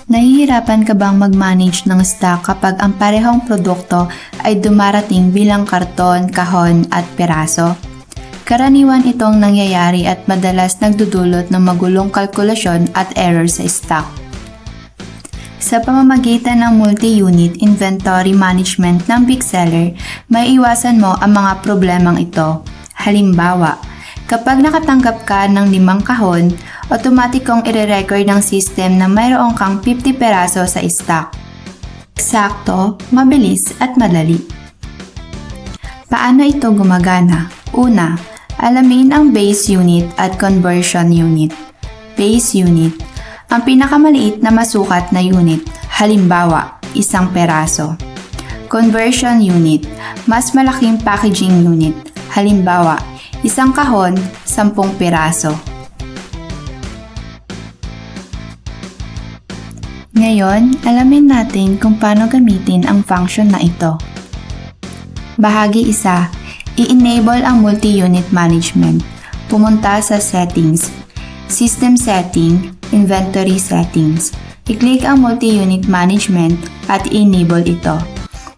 Nahihirapan ka bang mag-manage ng stock kapag ang parehong produkto ay dumarating bilang karton, kahon at peraso? Karaniwan itong nangyayari at madalas nagdudulot ng magulong kalkulasyon at error sa stock. Sa pamamagitan ng multi-unit inventory management ng big seller, may iwasan mo ang mga problemang ito. Halimbawa, kapag nakatanggap ka ng 5 kahon, otomatikong ire-record ng system na mayroon kang 50 peraso sa stock. Eksakto, mabilis at madali. Paano ito gumagana? Una, alamin ang base unit at conversion unit. Base unit, ang pinakamaliit na masukat na unit, halimbawa, 1 peraso. Conversion unit, mas malaking packaging unit, halimbawa, 1 kahon, 10 peraso. Ngayon, alamin natin kung paano gamitin ang function na ito. Bahagi 1, i-enable ang multi-unit management. Pumunta sa Settings, System Setting, Inventory Settings. I-click ang multi-unit management at i-enable ito.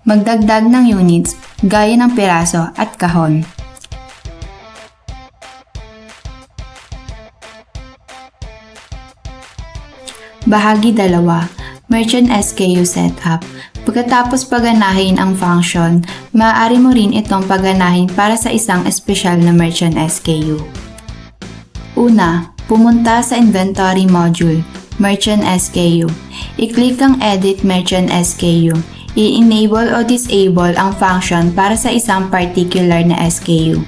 Magdagdag ng units gaya ng peraso at kahon. Bahagi 2, Merchant SKU Setup. Pagkatapos paganahin ang function, maaari mo rin itong paganahin para sa isang espesyal na Merchant SKU. Una, pumunta sa Inventory Module, Merchant SKU. I-click ang Edit Merchant SKU. I-enable o disable ang function para sa isang particular na SKU.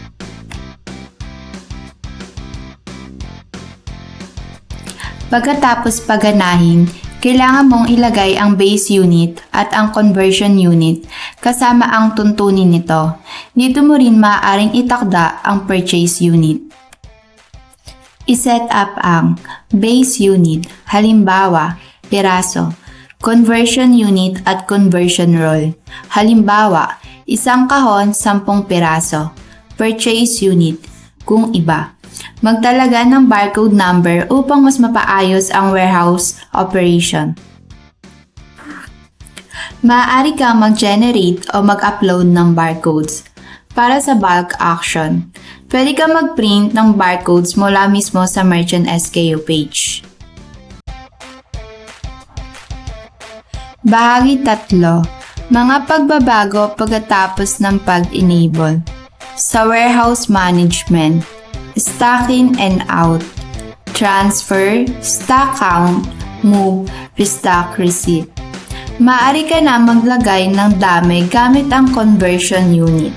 Pagkatapos paganahin, kailangan mong ilagay ang base unit at ang conversion unit kasama ang tuntunin nito. Dito mo rin maaaring itakda ang purchase unit. I-set up ang base unit, halimbawa, peraso, conversion unit at conversion roll, halimbawa, 1 kahon, 10 peraso, purchase unit, kung iba. Magtalaga ng barcode number upang mas mapaayos ang warehouse operation. Maaari kang mag-generate o mag-upload ng barcodes. Para sa bulk action, pwede kang mag-print ng barcodes mula mismo sa Merchant SKU page. Bahagi 3, mga pagbabago pagkatapos ng pag-enable. Sa warehouse management, stock in and out, transfer, stock count, move, restock receipt. Maaari ka na maglagay ng dami gamit ang conversion unit.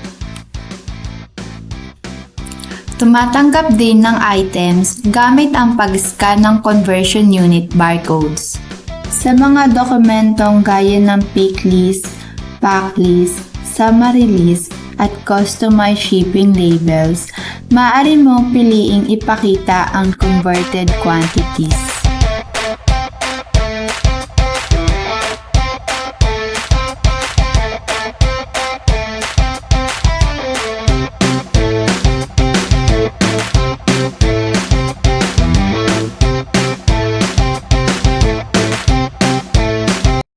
Tumatanggap din ng items gamit ang pag-scan ng conversion unit barcodes. Sa mga dokumentong gaya ng pick list, pack list, summary list, at customized shipping labels, maaari mong piliing ipakita ang converted quantities.